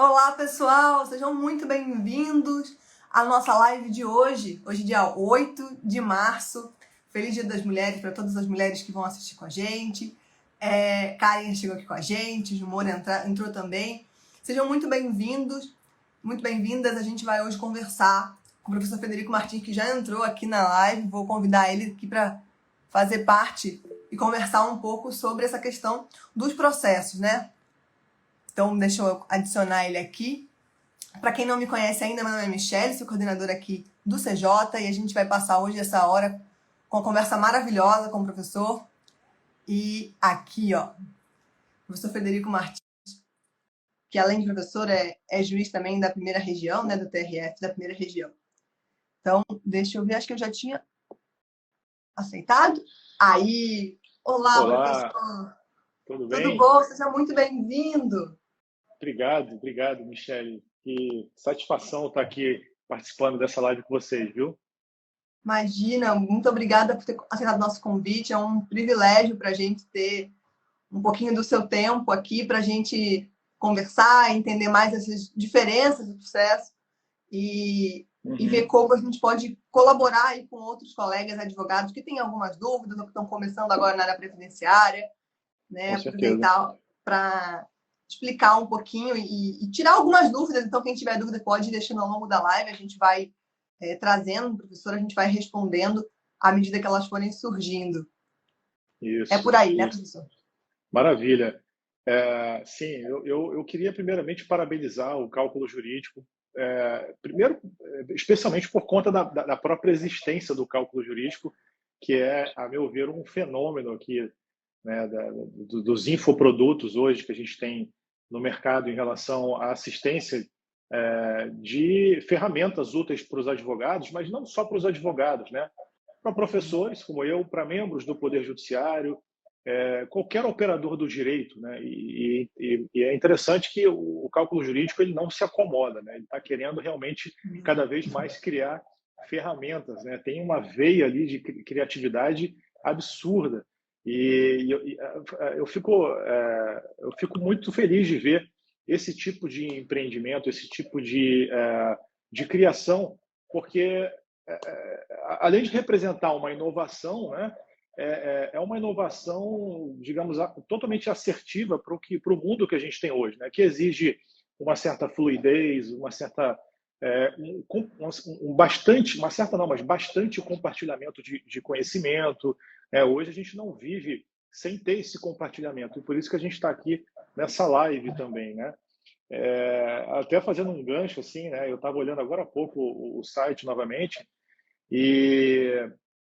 Olá, pessoal! Sejam muito bem-vindos à nossa live de hoje. Hoje, dia 8 de março. Feliz Dia das Mulheres para todas as mulheres que vão assistir com a gente. Karen chegou aqui com a gente, o Jumor entrou também. Sejam muito bem-vindos, muito bem-vindas. A gente vai hoje conversar com o professor Federico Martins, que já entrou aqui na live. Vou convidar ele aqui para fazer parte e conversar um pouco sobre essa questão dos processos, né? Então, deixa eu adicionar ele aqui. Para quem não me conhece ainda, meu nome é Michelle, sou coordenadora aqui do CJ e a gente vai passar hoje essa hora com uma conversa maravilhosa com o professor. E aqui, ó, o professor Federico Martins, que além de professor é juiz também da primeira região, né, do TRF da primeira região. Então, deixa eu ver, acho que eu já tinha aceitado. Aí, olá, Olá, professor. tudo Tudo bem? bom? Seja muito bem-vindo. Obrigado, Michele. Que satisfação estar aqui participando dessa live com vocês, viu? Imagina, muito obrigada por ter aceitado nosso convite. É um privilégio para a gente ter um pouquinho do seu tempo aqui para a gente conversar, entender mais essas diferenças do processo e ver Uhum, como a gente pode colaborar aí com outros colegas advogados que têm algumas dúvidas ou que estão começando agora na área previdenciária, né? com certeza. Aproveitar para explicar um pouquinho e tirar algumas dúvidas. Então, quem tiver dúvida pode ir deixando ao longo da live, a gente vai trazendo, professor, a gente vai respondendo à medida que elas forem surgindo. É por Isso, aí, né, isso. professor? Maravilha. Sim, eu queria primeiramente parabenizar o cálculo jurídico. Primeiro, especialmente por conta da própria existência do cálculo jurídico, que é, a meu ver, um fenômeno aqui, né, dos infoprodutos hoje que a gente tem no mercado em relação à assistência de ferramentas úteis para os advogados, mas não só para os advogados, né? Para professores como eu, para membros do Poder Judiciário, qualquer operador do direito, né? E é interessante que o cálculo jurídico ele não se acomoda, né? Ele está querendo realmente cada vez mais criar ferramentas, né? Tem uma veia ali de criatividade absurda eu fico muito feliz de ver esse tipo de empreendimento, esse tipo de criação, porque além de representar uma inovação, né, é uma inovação, digamos, totalmente assertiva para o mundo que a gente tem hoje, né, que exige uma certa fluidez, uma certa bastante, uma certa não, mas bastante compartilhamento de conhecimento. Hoje a gente não vive sem ter esse compartilhamento, e por isso que a gente está aqui nessa live também, né? Até fazendo um gancho assim, né? Eu estava olhando agora há pouco o site novamente e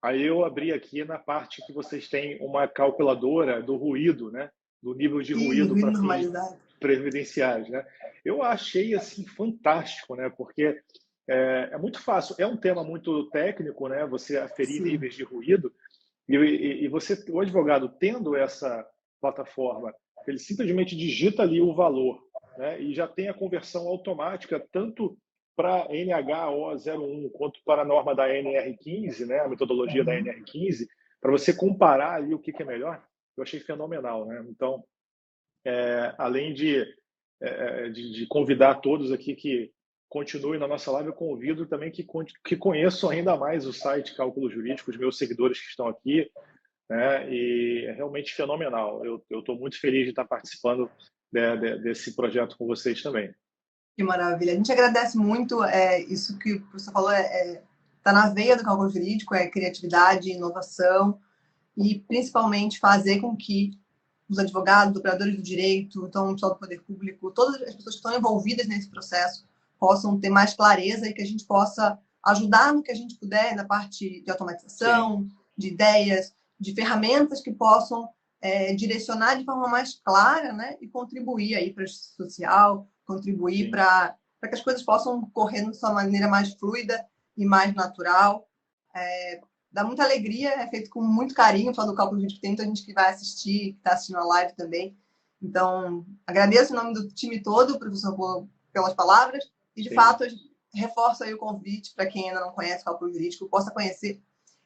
aí eu abri aqui na parte que vocês têm uma calculadora do ruído, né? Do nível de Sim, ruído ruído para fins normalizado. previdenciários, né? Eu achei assim fantástico, né? Porque é muito fácil, é um tema muito técnico, né? Você aferir Sim. níveis de ruído e você, o advogado tendo essa plataforma, ele simplesmente digita ali o valor, né? E já tem a conversão automática tanto para NHO01 quanto para a norma da NR15, né? A metodologia da Uhum. NR15, para você comparar ali o que é melhor. Eu achei fenomenal, né? Então, além de convidar todos aqui que continuem na nossa live, eu convido também que conheçam ainda mais o site Cálculo Jurídico, os meus seguidores que estão aqui, né? E é realmente fenomenal. Eu estou muito feliz de estar participando desse projeto com vocês também. Que maravilha. A gente agradece muito isso que o professor falou, tá na veia do cálculo jurídico, é criatividade, inovação e principalmente fazer com que os advogados, os operadores do direito, então o pessoal do poder público, todas as pessoas que estão envolvidas nesse processo possam ter mais clareza e que a gente possa ajudar no que a gente puder na parte de Sim, automatização, de ideias, de ferramentas que possam direcionar de forma mais clara, né, e contribuir aí para a justiça social, contribuir sim. para que as coisas possam correr de uma maneira mais fluida e mais natural. Dá muita alegria, é feito com muito carinho, falando do cálculo jurídico, tem muita gente que vai assistir, que está assistindo a live também. Então, agradeço em nome do time todo, professor, pelas palavras, e de Sim. fato, reforço aí o convite para quem ainda não conhece o cálculo jurídico, possa conhecer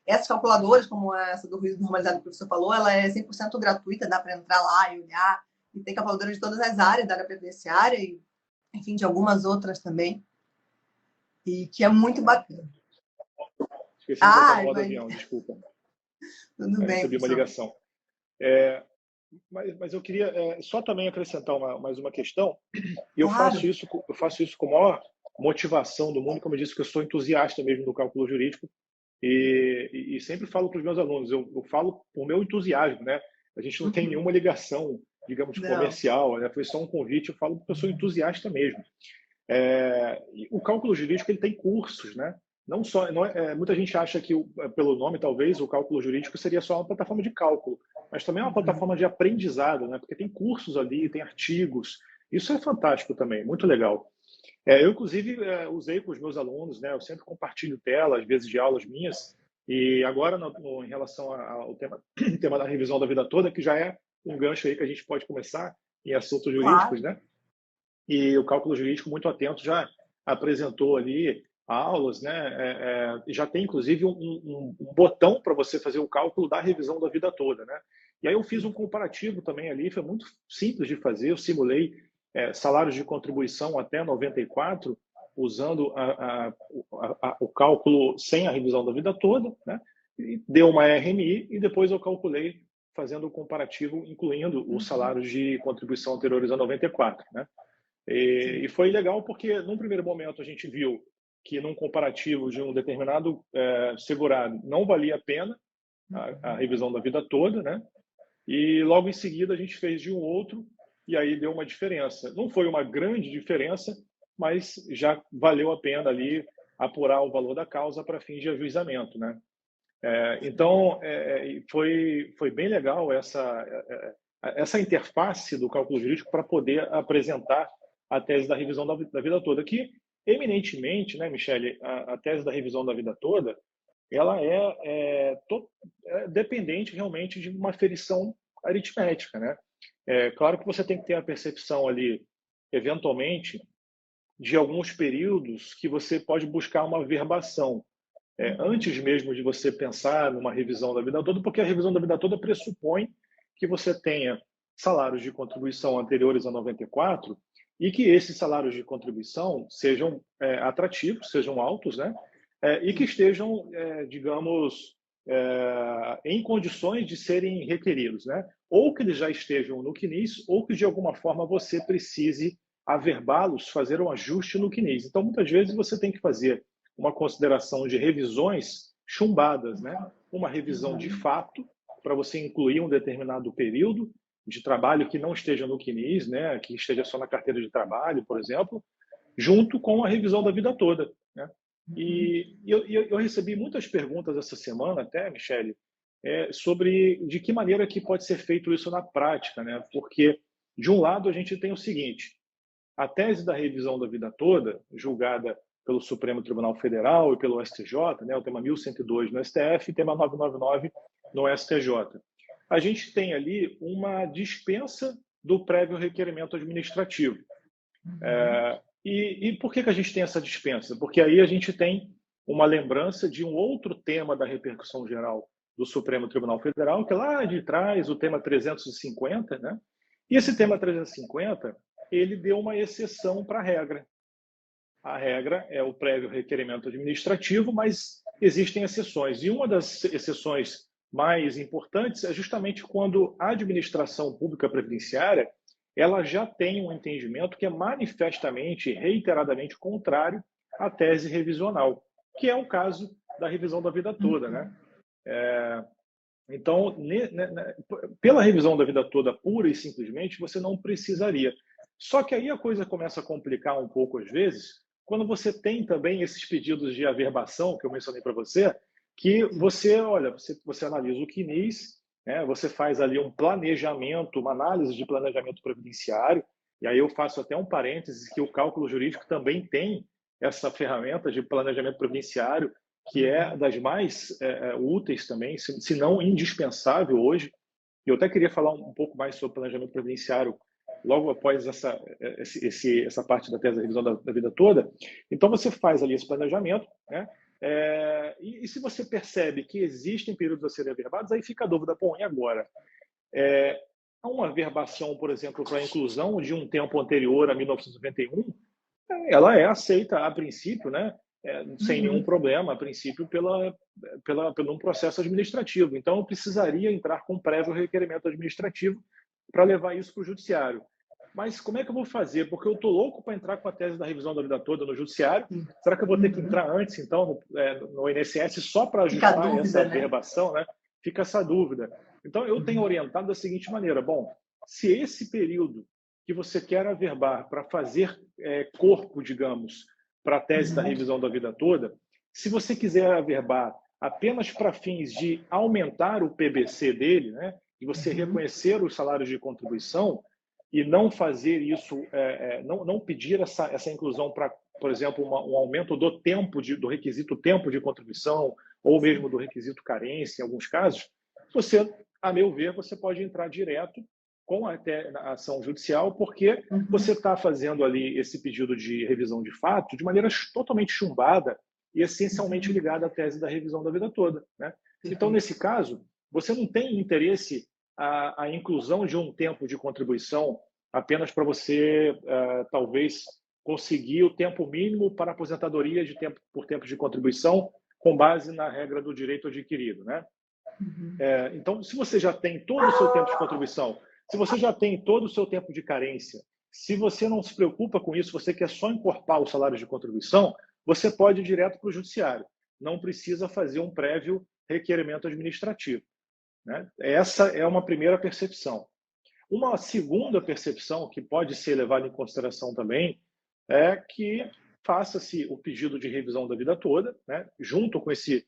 essas calculadoras, como essa do ruído normalizado que o professor falou, ela é 100% gratuita, dá para entrar lá e olhar, e tem calculadora de todas as áreas da área previdenciária, e enfim, de algumas outras também, e que é muito bacana. Esqueci de botar no modo Mas avião, desculpa. tudo bem, Recebi uma pessoal. ligação. Mas eu queria só também acrescentar mais uma questão, e Claro. eu faço isso com a maior motivação do mundo, como eu disse, que eu sou entusiasta mesmo do cálculo jurídico, e sempre falo para os meus alunos, eu falo por meu entusiasmo, né? A gente não tem nenhuma ligação, digamos, Não. comercial, né? Foi só um convite, eu falo porque eu sou entusiasta mesmo. E o cálculo jurídico ele tem cursos, né? Não só, não muita gente acha que pelo nome talvez o cálculo jurídico seria só uma plataforma de cálculo, mas também é uma plataforma de aprendizado, né? Porque tem cursos ali, tem artigos. Isso é fantástico também, muito legal. Eu inclusive usei com os meus alunos, né? Eu sempre compartilho tela, às vezes de aulas minhas. E agora em relação ao tema, tema da revisão da vida toda, que já é um gancho aí que a gente pode começar em assuntos jurídicos, Claro. né? E o cálculo jurídico, muito atento, já apresentou ali aulas, né? Já tem, inclusive, um botão para você fazer o cálculo da revisão da vida toda, né? E aí eu fiz um comparativo também ali, foi muito simples de fazer, eu simulei salários de contribuição até 94, usando o cálculo sem a revisão da vida toda, né? E deu uma RMI e depois eu calculei fazendo o comparativo, incluindo os salários de contribuição anteriores a 94, né? E foi legal porque, num primeiro momento, a gente viu que, num comparativo de um determinado segurado, não valia a pena a revisão da vida toda, né? E logo em seguida a gente fez de um outro e aí deu uma diferença. Não foi uma grande diferença, mas já valeu a pena ali apurar o valor da causa para fins de ajuizamento, né? Então, foi bem legal essa interface do cálculo jurídico para poder apresentar a tese da revisão da vida toda, que, eminentemente, né, Michele, a tese da revisão da vida toda, ela é dependente realmente de uma aferição aritmética, né? Claro que você tem que ter a percepção ali, eventualmente, de alguns períodos que você pode buscar uma verbação, antes mesmo de você pensar numa revisão da vida toda, porque a revisão da vida toda pressupõe que você tenha salários de contribuição anteriores a 94 e que esses salários de contribuição sejam atrativos, sejam altos, né? E que estejam, digamos, em condições de serem requeridos, né? Ou que eles já estejam no CNIS, ou que de alguma forma você precise averbá-los, fazer um ajuste no CNIS. Então, muitas vezes você tem que fazer uma consideração de revisões chumbadas, né? Uma revisão de fato, para você incluir um determinado período de trabalho que não esteja no CNIS, né? Que esteja só na carteira de trabalho, por exemplo, junto com a revisão da vida toda, né? E eu recebi muitas perguntas essa semana até, Michele, sobre de que maneira que pode ser feito isso na prática, né? Porque, de um lado, a gente tem o seguinte, a tese da revisão da vida toda, julgada pelo Supremo Tribunal Federal e pelo STJ, né, o tema 1102 no STF e tema 999 no STJ. A gente tem ali uma dispensa do prévio requerimento administrativo. E por que a gente tem essa dispensa? Porque aí a gente tem uma lembrança de um outro tema da repercussão geral do Supremo Tribunal Federal, que é lá de trás, o tema 350, né? E esse tema 350, ele deu uma exceção para a regra. A regra é o prévio requerimento administrativo, mas existem exceções. E uma das exceções mais importantes é justamente quando a administração pública previdenciária ela já tem um entendimento que é manifestamente e reiteradamente contrário à tese revisional, que é o caso da revisão da vida toda, né? Então, pela revisão da vida toda, pura e simplesmente, você não precisaria. Só que aí a coisa começa a complicar um pouco às vezes, quando você tem também esses pedidos de averbação, que eu mencionei para você, que você, olha, você analisa o CNIS, né, você faz ali um planejamento, uma análise de planejamento previdenciário, e aí eu faço até um parênteses que o cálculo jurídico também tem essa ferramenta de planejamento previdenciário, que é das mais úteis também, se não indispensável hoje. E eu até queria falar um pouco mais sobre planejamento previdenciário logo após essa parte da tese da revisão da vida toda. Então, você faz ali esse planejamento, né? E se você percebe que existem períodos a serem averbados, aí fica a dúvida, bom, e agora? Há uma averbação, por exemplo, para a inclusão de um tempo anterior a 1991, ela é aceita a princípio, né? Sem nenhum Uhum. problema, a princípio, pelo um processo administrativo. Então, eu precisaria entrar com prévio requerimento administrativo para levar isso para o judiciário. Mas como é que eu vou fazer? Porque eu estou louco para entrar com a tese da revisão da vida toda no judiciário. Será que eu vou ter que Uhum. entrar antes, então, no INSS só para Fica a ajustar essa dúvida, né? averbação, né? Fica essa dúvida. Então, eu tenho Uhum. orientado da seguinte maneira: bom, se esse período que você quer averbar para fazer corpo, digamos, para a tese da Uhum. revisão da vida toda, se você quiser averbar apenas para fins de aumentar o PBC dele, né, e você Uhum. reconhecer os salários de contribuição e não fazer isso, não pedir essa inclusão para, por exemplo, um aumento do tempo do requisito tempo de contribuição ou mesmo do requisito carência, em alguns casos, você, a meu ver, você pode entrar direto com a ação judicial, porque Uhum. você está fazendo ali esse pedido de revisão de fato de maneira totalmente chumbada e essencialmente Uhum. ligada à tese da revisão da vida toda, né? Então, Perfeito. nesse caso, você não tem interesse a inclusão de um tempo de contribuição apenas para você, talvez, conseguir o tempo mínimo para aposentadoria por tempo de contribuição com base na regra do direito adquirido, né? Uhum. Então, se você já tem todo o seu tempo de contribuição, se você já tem todo o seu tempo de carência, se você não se preocupa com isso, você quer só encorpar o salário de contribuição, você pode ir direto para o judiciário. Não precisa fazer um prévio requerimento administrativo, né? Essa é uma primeira percepção. Uma segunda percepção que pode ser levada em consideração também é que faça-se o pedido de revisão da vida toda, né, junto com esse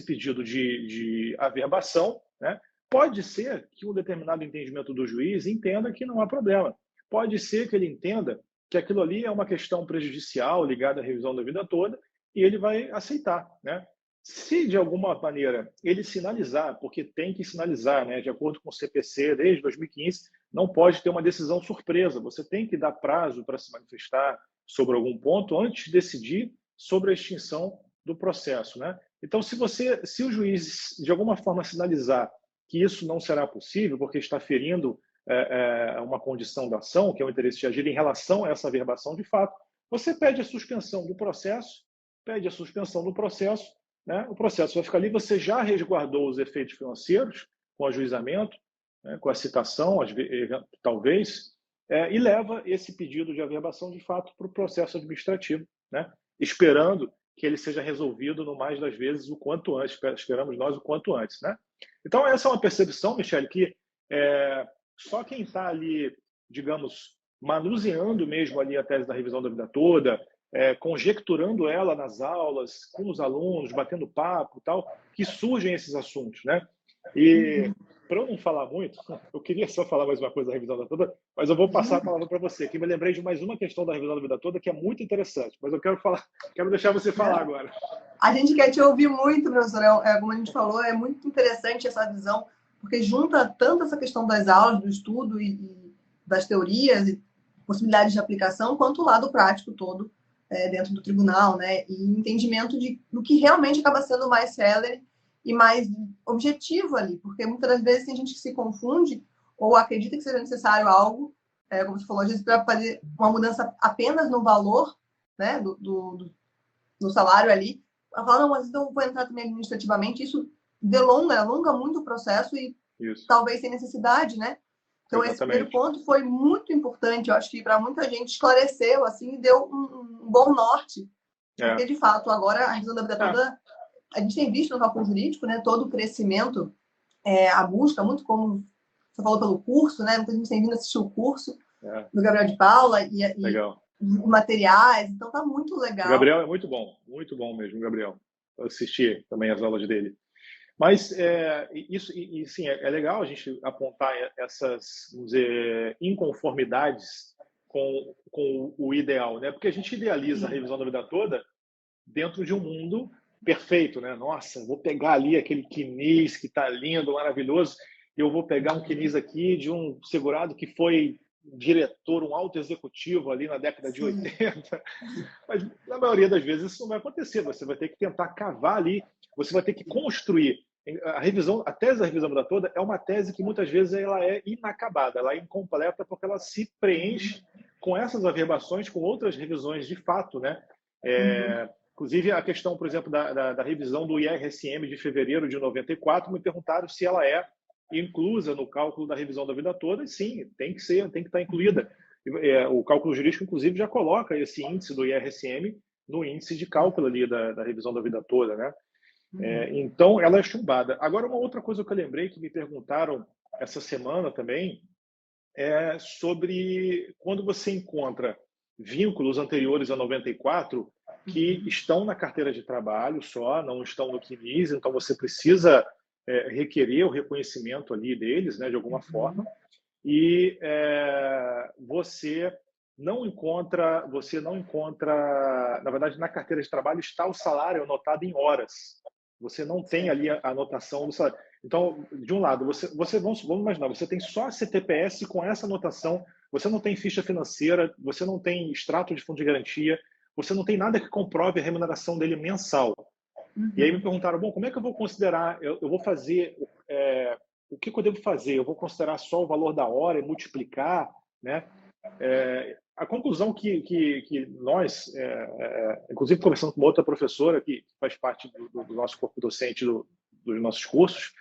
pedido de averbação, né. Pode ser que um determinado entendimento do juiz entenda que não há problema. Pode ser que ele entenda que aquilo ali é uma questão prejudicial ligada à revisão da vida toda e ele vai aceitar, né? Se de alguma maneira ele sinalizar, porque tem que sinalizar, né, de acordo com o CPC desde 2015, não pode ter uma decisão surpresa. Você tem que dar prazo para se manifestar sobre algum ponto antes de decidir sobre a extinção do processo, né? Então, se o juiz de alguma forma sinalizar que isso não será possível, porque está ferindo uma condição da ação, que é o interesse de agir em relação a essa averbação de fato, você pede a suspensão do processo, pede a suspensão do processo, né? O processo vai ficar ali, você já resguardou os efeitos financeiros com o ajuizamento, né, com a citação, talvez, e leva esse pedido de averbação de fato para o processo administrativo, né? Esperando que ele seja resolvido no mais das vezes o quanto antes, esperamos nós o quanto antes, né? Então essa é uma percepção, Michele, que só quem está ali, digamos, manuseando mesmo ali a tese da revisão da vida toda, conjecturando ela nas aulas, com os alunos, batendo papo e tal, que surgem esses assuntos, né? E Uhum. para eu não falar muito, eu queria só falar mais uma coisa da revisão da vida toda, mas eu vou passar a palavra para você, que me lembrei de mais uma questão da revisão da vida toda que é muito interessante, mas eu quero falar, quero deixar você falar agora. A gente quer te ouvir muito, professor. Como a gente falou, é muito interessante essa visão, porque junta tanto essa questão das aulas, do estudo e das teorias e possibilidades de aplicação, quanto o lado prático todo dentro do tribunal, né? E entendimento do que realmente acaba sendo mais célere e mais objetivo ali, porque muitas das vezes tem gente que se confunde ou acredita que seja necessário algo, como você falou, às vezes para fazer uma mudança apenas no valor, né, do salário ali, ela fala, não, mas então eu vou entrar também administrativamente, isso alonga muito o processo e Isso, talvez sem necessidade, né? Então, esse primeiro exatamente. ponto foi muito importante, eu acho que para muita gente esclareceu, assim, e deu um bom norte, porque, É. de fato, agora a revisão da vida É. toda, a gente tem visto no cálculo jurídico, né, todo o crescimento, a busca, muito como você falou pelo curso, né, muita gente tem vindo assistir o curso É. do Gabriel de Paula e Legal. materiais, então tá muito O legal. Gabriel é muito bom mesmo, Gabriel. Eu assisti também as aulas dele. Mas isso, sim, é legal a gente apontar essas, vamos dizer, inconformidades com o ideal, né? Porque a gente idealiza a revisão da vida toda dentro de um mundo perfeito, né? Nossa, vou pegar ali aquele quinis que está lindo, maravilhoso, e eu vou pegar um quinis aqui de um segurado que foi diretor, um alto executivo ali na década de Sim. 80. Mas na maioria das vezes isso não vai acontecer. Você vai ter que tentar cavar ali, você vai ter que construir. A tese da revisão da toda é uma tese que muitas vezes ela é inacabada, ela é incompleta porque ela se preenche com essas averbações, com outras revisões de fato, né? Inclusive, a questão, por exemplo, da revisão do IRSM de fevereiro de 94, me perguntaram se ela é inclusa no cálculo da revisão da vida toda, e sim, tem que ser, tem que estar incluída. O cálculo jurídico, inclusive, já coloca esse índice do IRSM no índice de cálculo ali da revisão da vida toda, né? Então, ela é chumbada. Agora, uma outra coisa que eu lembrei que me perguntaram essa semana também é sobre quando você encontra vínculos anteriores a 94 que estão na carteira de trabalho só, não estão no CNIS, então você precisa requerer o reconhecimento ali deles, né, de alguma forma, e você não encontra, na verdade, na carteira de trabalho está o salário anotado em horas. Você não tem ali a anotação do salário. Então, de um lado, vamos imaginar, você tem só a CTPS com essa anotação, você não tem ficha financeira, você não tem extrato de fundo de garantia, você não tem nada que comprove a remuneração dele mensal. E aí me perguntaram, bom, como é que eu vou considerar, eu vou fazer, o que eu devo fazer? Eu vou considerar só o valor da hora e multiplicar, né? A conclusão que nós, inclusive conversando com uma outra professora que faz parte do nosso corpo docente dos nossos cursos,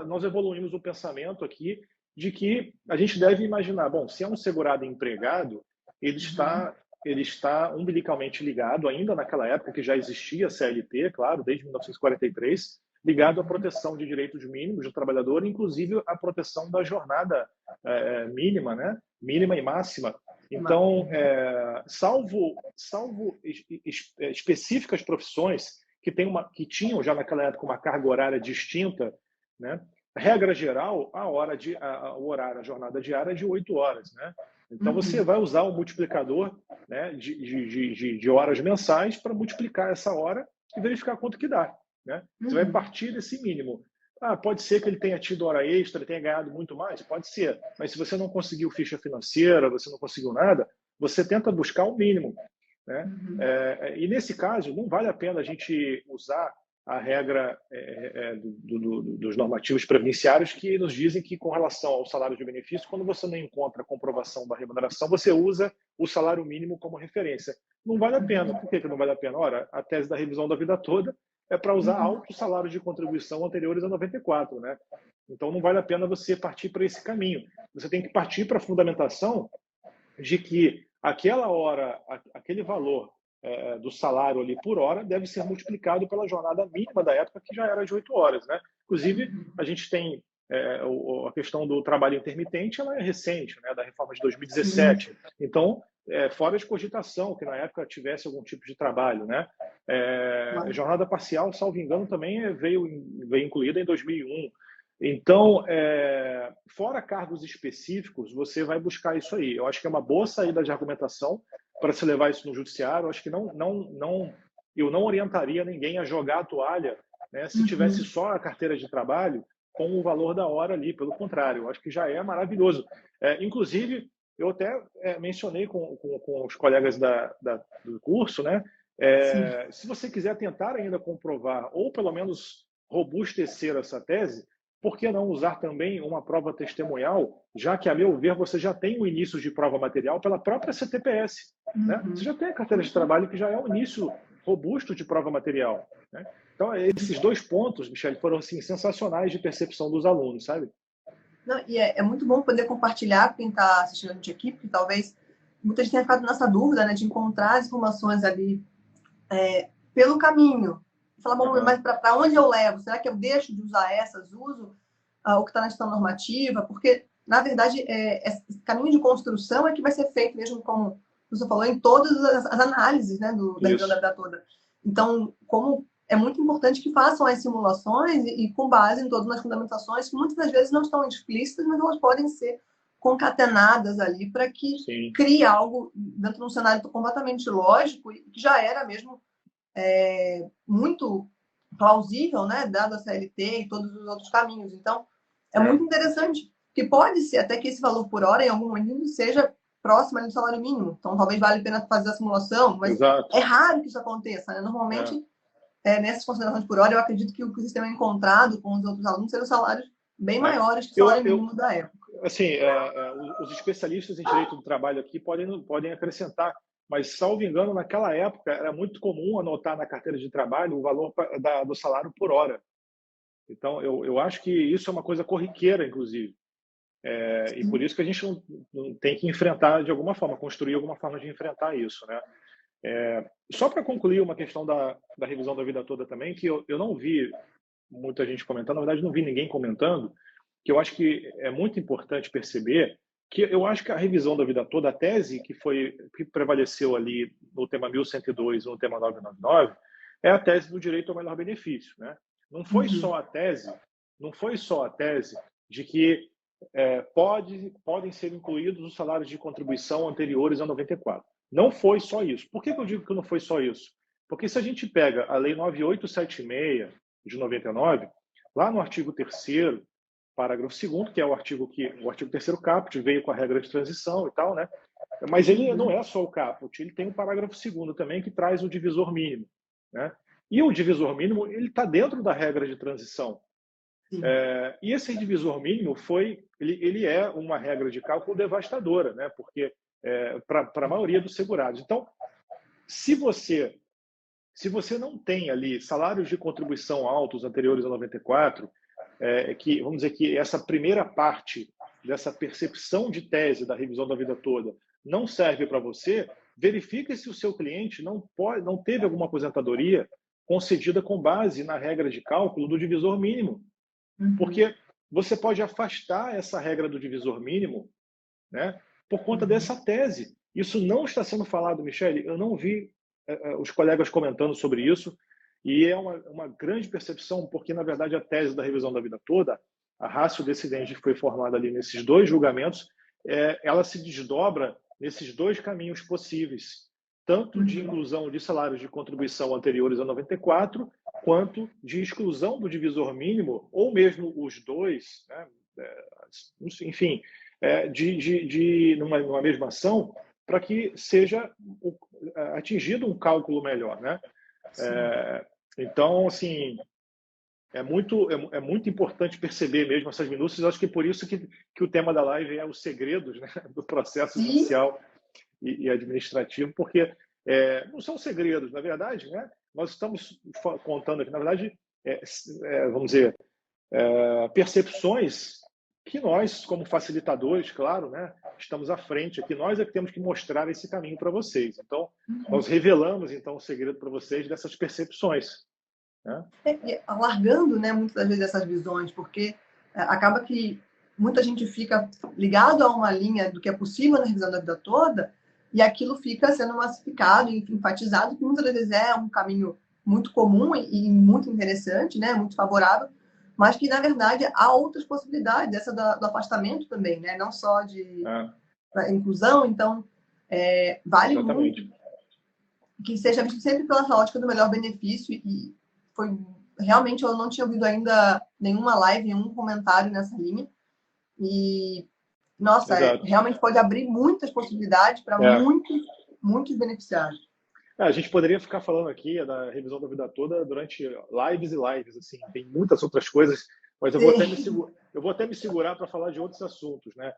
nós evoluímos o pensamento aqui de que a gente deve imaginar, bom, se é um segurado empregado, ele está umbilicalmente ligado, ainda naquela época que já existia a CLT, claro, desde 1943, ligado à proteção de direitos mínimos do trabalhador, inclusive à proteção da jornada mínima, né? Mínima e máxima. Então, salvo específicas profissões que tinham já naquela época uma carga horária distinta, né? Regra geral, o horário, a jornada diária é de 8 horas, né? Então, você vai usar o multiplicador, né, de horas mensais para multiplicar essa hora e verificar quanto que dá, né? Você vai partir desse mínimo. Pode ser que ele tenha tido hora extra, ele tenha ganhado muito mais? Pode ser. Mas se você não conseguiu ficha financeira, você não conseguiu nada, você tenta buscar o mínimo, né? E nesse caso, não vale a pena a gente usar a regra dos normativos previdenciários que nos dizem que, com relação ao salário de benefício, quando você não encontra a comprovação da remuneração, você usa o salário mínimo como referência. Não vale a pena. Por que não vale a pena? Ora, a tese da revisão da vida toda é para usar altos salários de contribuição anteriores a 94, né? Então, não vale a pena você partir para esse caminho. Você tem que partir para a fundamentação de que aquela hora, aquele valor do salário ali por hora deve ser multiplicado pela jornada mínima da época, que já era de 8 horas, né? Inclusive, a gente tem a questão do trabalho intermitente, ela é recente, né? Da reforma de 2017. Então, fora de cogitação que na época tivesse algum tipo de trabalho, né? Jornada parcial, salvo engano, também veio incluída em 2001. Então, fora cargos específicos, você vai buscar isso aí. Eu acho que é uma boa saída de argumentação para se levar isso no judiciário. Eu acho que eu não orientaria ninguém a jogar a toalha, né, se tivesse só a carteira de trabalho com o valor da hora ali. Pelo contrário, eu acho que já é maravilhoso. Inclusive, eu até mencionei com os colegas do curso, né? Se você quiser tentar ainda comprovar, ou pelo menos robustecer essa tese, por que não usar também uma prova testemunhal, já que, a meu ver, você já tem o início de prova material pela própria CTPS, né? Você já tem a carteira de trabalho que já é o início robusto de prova material, né? Então, esses dois pontos, Michele, foram assim, sensacionais de percepção dos alunos, sabe? Não, e é muito bom poder compartilhar com quem está assistindo a gente aqui, porque talvez muita gente tenha ficado nessa dúvida, né, de encontrar as informações ali pelo caminho. Falar, bom, mas para onde eu levo? Será que eu deixo de usar uso o que está na gestão normativa? Porque, na verdade, esse caminho de construção é que vai ser feito mesmo, como você falou, em todas as análises, né, da revisão da vida toda. Então, como é muito importante que façam as simulações e com base em todas as fundamentações, que muitas das vezes não estão explícitas, mas elas podem ser concatenadas ali para que crie algo dentro de um cenário completamente lógico e que já era mesmo muito plausível, né, dado a CLT e todos os outros caminhos. Então, é muito interessante, que pode ser até que esse valor por hora, em algum momento, seja próximo ali do salário mínimo. Então, talvez valha a pena fazer a simulação, mas é raro que isso aconteça, né? Normalmente, nessas considerações por hora, eu acredito que o que o sistema encontrado com os outros alunos serão salários bem maiores que o salário mínimo da época. assim, os especialistas em direito do trabalho aqui podem acrescentar, mas, salvo engano, naquela época era muito comum anotar na carteira de trabalho o valor do salário por hora. Então, eu acho que isso é uma coisa corriqueira, inclusive. E por isso que a gente não tem que enfrentar de alguma forma, construir alguma forma de enfrentar isso, né? Só para concluir uma questão da revisão da vida toda também, que eu não vi muita gente comentando, na verdade não vi ninguém comentando, que eu acho que é muito importante perceber que eu acho que a revisão da vida toda, a tese que prevaleceu ali no tema 1102 e no tema 999, é a tese do direito ao melhor benefício, né? Não foi só a tese, não foi só a tese de que podem ser incluídos os salários de contribuição anteriores a 94. Não foi só isso. Por que eu digo que não foi só isso? Porque se a gente pega a Lei 9876 de 99, lá no artigo 3º, parágrafo 2º, que é o artigo 3º caput, veio com a regra de transição e tal, né? Mas ele não é só o caput, ele tem o parágrafo 2º também, que traz o divisor mínimo, né? E o divisor mínimo, ele está dentro da regra de transição. E esse divisor mínimo ele é uma regra de cálculo devastadora, né? Porque para a maioria dos segurados. Então, se você não tem ali salários de contribuição altos anteriores a 94, que vamos dizer que essa primeira parte dessa percepção de tese da revisão da vida toda não serve para você, verifique se o seu cliente não teve alguma aposentadoria concedida com base na regra de cálculo do divisor mínimo. Porque você pode afastar essa regra do divisor mínimo, né, por conta dessa tese. Isso não está sendo falado, Michele. Eu não vi os colegas comentando sobre isso, e é uma grande percepção, porque, na verdade, a tese da revisão da vida toda, a ratio decidente que foi formada ali nesses dois julgamentos, ela se desdobra nesses dois caminhos possíveis, tanto de inclusão de salários de contribuição anteriores a 94, quanto de exclusão do divisor mínimo, ou mesmo os dois, né? Enfim, numa mesma ação, para que seja atingido um cálculo melhor, né? Então, assim, é muito importante perceber mesmo essas minúcias. Eu acho que é por isso que o tema da live é os segredos, né, do processo judicial e administrativo, porque não são segredos, na verdade, né? Nós estamos contando aqui, na verdade, vamos dizer, percepções que nós, como facilitadores, claro, né, estamos à frente aqui. Nós é que temos que mostrar esse caminho para vocês. Então, nós revelamos, então, o segredo para vocês dessas percepções, né? Alargando, né, muitas das vezes essas visões, porque acaba que muita gente fica ligado a uma linha do que é possível na revisão da vida toda, e aquilo fica sendo massificado e enfatizado, que muitas vezes é um caminho muito comum e muito interessante, né, muito favorável, mas que, na verdade, há outras possibilidades, essa do afastamento também, né? Não só de inclusão. Então, vale Exatamente. muito que seja visto sempre pela ótica do melhor benefício, e foi realmente, eu não tinha ouvido ainda nenhuma live, nenhum comentário nessa linha, e, nossa, realmente pode abrir muitas possibilidades para muitos beneficiários. A gente poderia ficar falando aqui da revisão da vida toda durante lives e lives, assim, tem muitas outras coisas, mas eu vou até me segurar para falar de outros assuntos, né?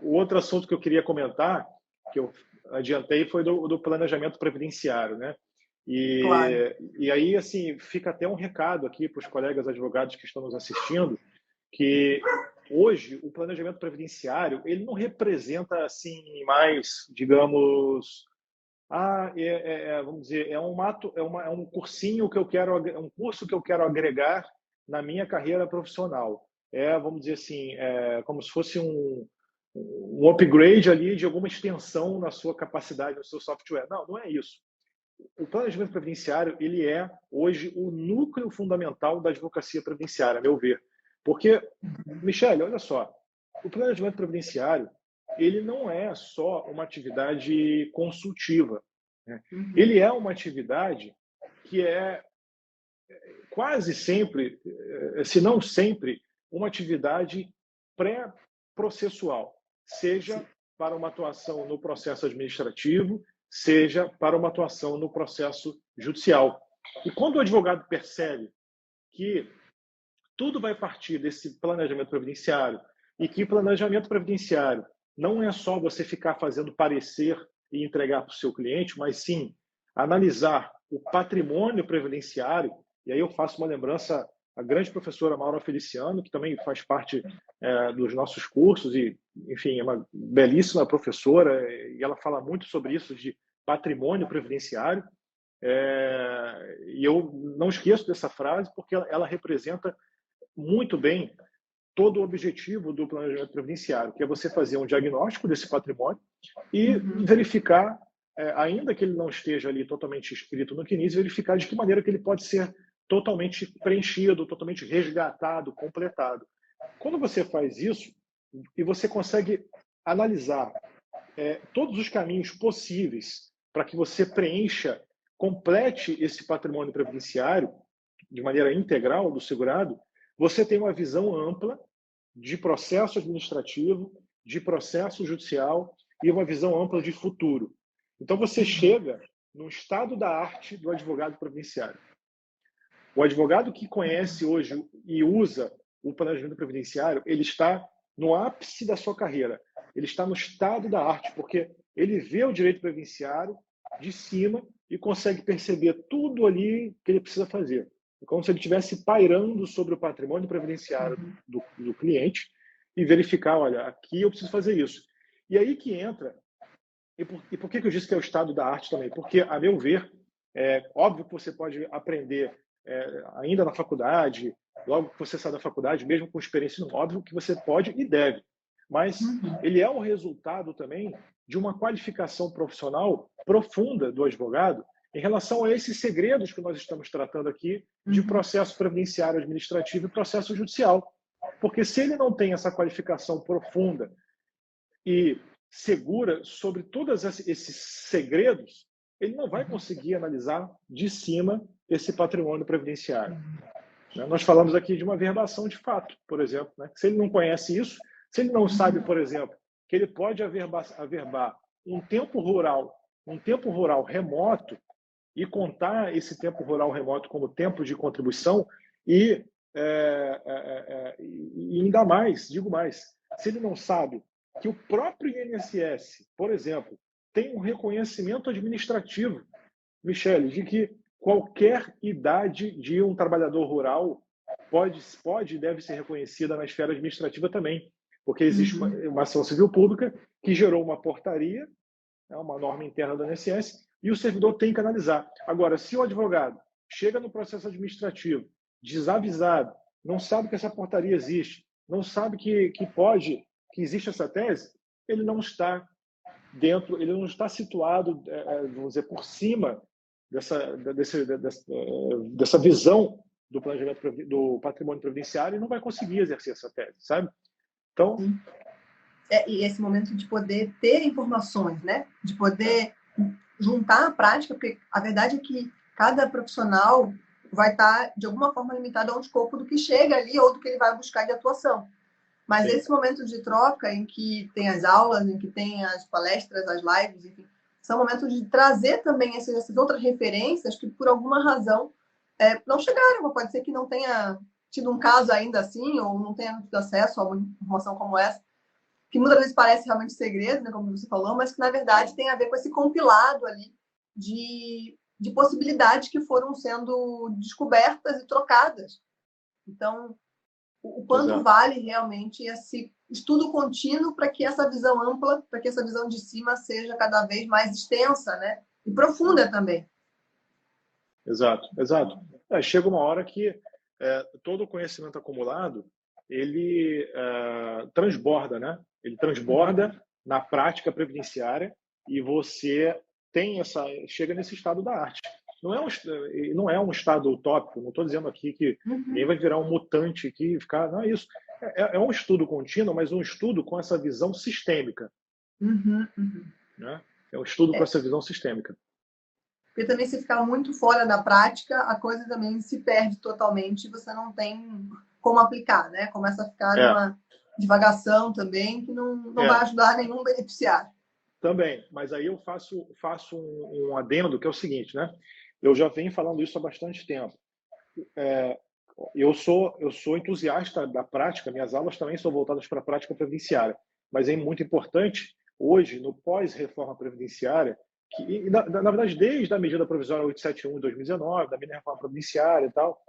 O outro assunto que eu queria comentar, que eu adiantei, foi do planejamento previdenciário, né? E aí, assim, fica até um recado aqui para os colegas advogados que estão nos assistindo, que hoje o planejamento previdenciário, ele não representa, assim, mais, digamos, vamos dizer, é um cursinho que eu quero, um curso que eu quero agregar na minha carreira profissional. Vamos dizer assim, como se fosse um upgrade ali de alguma extensão na sua capacidade, no seu software. Não é isso. O planejamento previdenciário, ele é hoje o núcleo fundamental da advocacia previdenciária, a meu ver. Porque, Michele, olha só, o planejamento previdenciário, ele não é só uma atividade consultiva, né? Ele é uma atividade que é quase sempre, se não sempre, uma atividade pré-processual, seja para uma atuação no processo administrativo, seja para uma atuação no processo judicial. E quando o advogado percebe que tudo vai partir desse planejamento previdenciário, e que planejamento previdenciário não é só você ficar fazendo parecer e entregar para o seu cliente, mas sim analisar o patrimônio previdenciário. E aí eu faço uma lembrança à grande professora Maura Feliciano, que também faz parte dos nossos cursos e, enfim, é uma belíssima professora e ela fala muito sobre isso de patrimônio previdenciário. E eu não esqueço dessa frase porque ela representa muito bem todo o objetivo do planejamento previdenciário, que é você fazer um diagnóstico desse patrimônio e verificar, ainda que ele não esteja ali totalmente escrito no CNIS, verificar de que maneira que ele pode ser totalmente preenchido, totalmente resgatado, completado. Quando você faz isso e você consegue analisar todos os caminhos possíveis para que você preencha, complete esse patrimônio previdenciário de maneira integral do segurado, você tem uma visão ampla de processo administrativo, de processo judicial e uma visão ampla de futuro. Então você chega no estado da arte do advogado previdenciário. O advogado que conhece hoje e usa o planejamento previdenciário, ele está no ápice da sua carreira. Ele está no estado da arte, porque ele vê o direito previdenciário de cima e consegue perceber tudo ali que ele precisa fazer. É como se ele estivesse pairando sobre o patrimônio previdenciário do cliente e verificar, olha, aqui eu preciso fazer isso. E aí que entra, e por que eu disse que é o estado da arte também? Porque, a meu ver, óbvio que você pode aprender ainda na faculdade, logo que você sai da faculdade, mesmo com experiência, óbvio que você pode e deve. Mas ele é o resultado também de uma qualificação profissional profunda do advogado em relação a esses segredos que nós estamos tratando aqui de processo previdenciário administrativo e processo judicial. Porque se ele não tem essa qualificação profunda e segura sobre todos esses segredos, ele não vai conseguir analisar de cima esse patrimônio previdenciário. Nós falamos aqui de uma averbação de fato, por exemplo. Se ele não conhece isso, se ele não sabe, por exemplo, que ele pode averbar um tempo rural remoto e contar esse tempo rural remoto como tempo de contribuição e ainda mais, digo mais, se ele não sabe que o próprio INSS, por exemplo, tem um reconhecimento administrativo, Michele, de que qualquer idade de um trabalhador rural pode e deve ser reconhecida na esfera administrativa também, porque existe uma ação civil pública que gerou uma portaria, uma norma interna do INSS, e o servidor tem que analisar. Agora, se o advogado chega no processo administrativo desavisado, não sabe que essa portaria existe, não sabe que existe essa tese, ele não está dentro, ele não está situado, vamos dizer, por cima dessa visão do planejamento do patrimônio previdenciário e não vai conseguir exercer essa tese, sabe? Então, e esse momento de poder ter informações, né? De poder juntar a prática, porque a verdade é que cada profissional vai estar, de alguma forma, limitado a um escopo do que chega ali ou do que ele vai buscar de atuação. Mas sim, esse momento de troca, em que tem as aulas, em que tem as palestras, as lives, enfim, são momentos de trazer também essas outras referências que, por alguma razão, não chegaram. Pode ser que não tenha tido um caso ainda assim, ou não tenha tido acesso a uma informação como essa, que muitas vezes parece realmente segredo, né, como você falou, mas que, na verdade, tem a ver com esse compilado ali de possibilidades que foram sendo descobertas e trocadas. Então, o quanto vale realmente esse estudo contínuo para que essa visão ampla, para que essa visão de cima seja cada vez mais extensa, né? E profunda também. Exato. Chega uma hora que todo o conhecimento acumulado, ele transborda, né? Ele transborda na prática previdenciária e você chega nesse estado da arte. Não é um estado utópico, não estou dizendo aqui que ninguém vai virar um mutante aqui e ficar. Não é isso. É um estudo contínuo, mas um estudo com essa visão sistêmica. Né? É um estudo com essa visão sistêmica. Porque também, se ficar muito fora da prática, a coisa também se perde totalmente e você não tem como aplicar, né? Começa a ficar numa divagação também que não vai ajudar nenhum beneficiário. Também, mas aí eu faço um adendo que é o seguinte, né? Eu já venho falando isso há bastante tempo. eu sou entusiasta da prática, minhas aulas também são voltadas para a prática previdenciária, mas é muito importante, hoje, no pós-reforma previdenciária, que, na verdade, desde a medida provisória 871 de 2019, da mini reforma previdenciária e tal,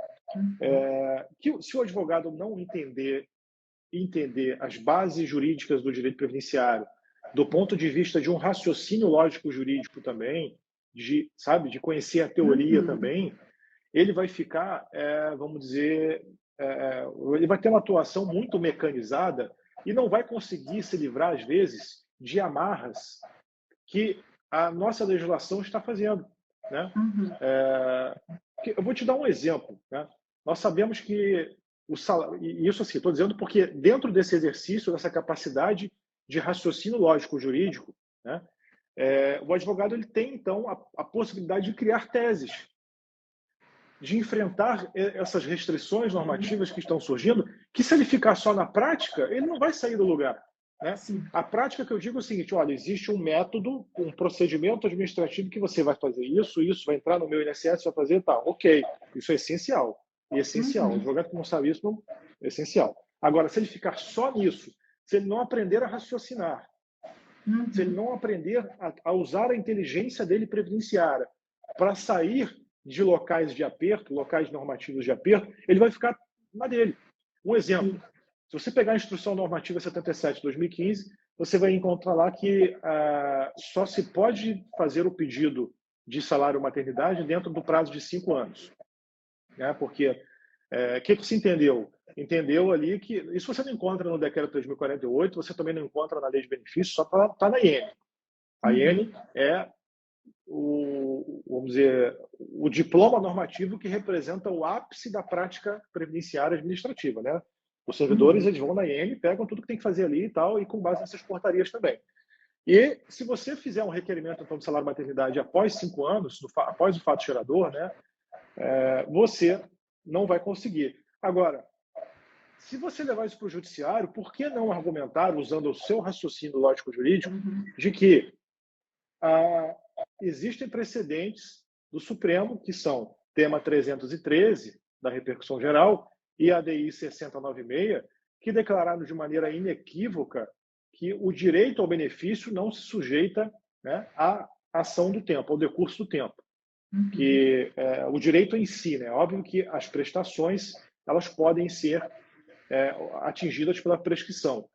que se o advogado não entender as bases jurídicas do direito previdenciário, do ponto de vista de um raciocínio lógico jurídico também, de conhecer a teoria também, ele vai ficar, vamos dizer, ele vai ter uma atuação muito mecanizada e não vai conseguir se livrar, às vezes, de amarras que a nossa legislação está fazendo, né? Eu vou te dar um exemplo, né? Nós sabemos que o salário, e isso assim, estou dizendo porque dentro desse exercício, dessa capacidade de raciocínio lógico jurídico, né? O advogado ele tem então a possibilidade de criar teses, de enfrentar essas restrições normativas que estão surgindo, que se ele ficar só na prática, ele não vai sair do lugar, né? A prática que eu digo é o seguinte: olha, existe um método, um procedimento administrativo que você vai fazer isso vai entrar no meu INSS, vai fazer tal. Ok, isso é essencial. E essencial. O advogado que não sabe isso não é essencial. Agora, se ele ficar só nisso, se ele não aprender a raciocinar, se ele não aprender a usar a inteligência dele previdenciária para sair de locais de aperto, locais normativos de aperto, ele vai ficar na dele. Um exemplo: se você pegar a Instrução Normativa 77 de 2015, você vai encontrar lá que só se pode fazer o pedido de salário maternidade dentro do prazo de 5 anos. Né? Porque o que se entendeu? Entendeu ali que isso você não encontra no Decreto 3048, você também não encontra na Lei de Benefícios, só está na IN. A IN é vamos dizer, o diploma normativo que representa o ápice da prática previdenciária administrativa, né? Os servidores eles vão na IN, pegam tudo que tem que fazer ali e tal, e com base nessas portarias também. E se você fizer um requerimento então, de salário maternidade após 5 anos, após o fato gerador, né, você não vai conseguir. Agora, se você levar isso para o judiciário, por que não argumentar, usando o seu raciocínio lógico-jurídico, de que existem precedentes do Supremo, que são tema 313 da repercussão geral e ADI 6096, que declararam de maneira inequívoca que o direito ao benefício não se sujeita, né, à ação do tempo, ao decurso do tempo. Que o direito em si, né? Óbvio que as prestações elas podem ser atingidas pela prescrição.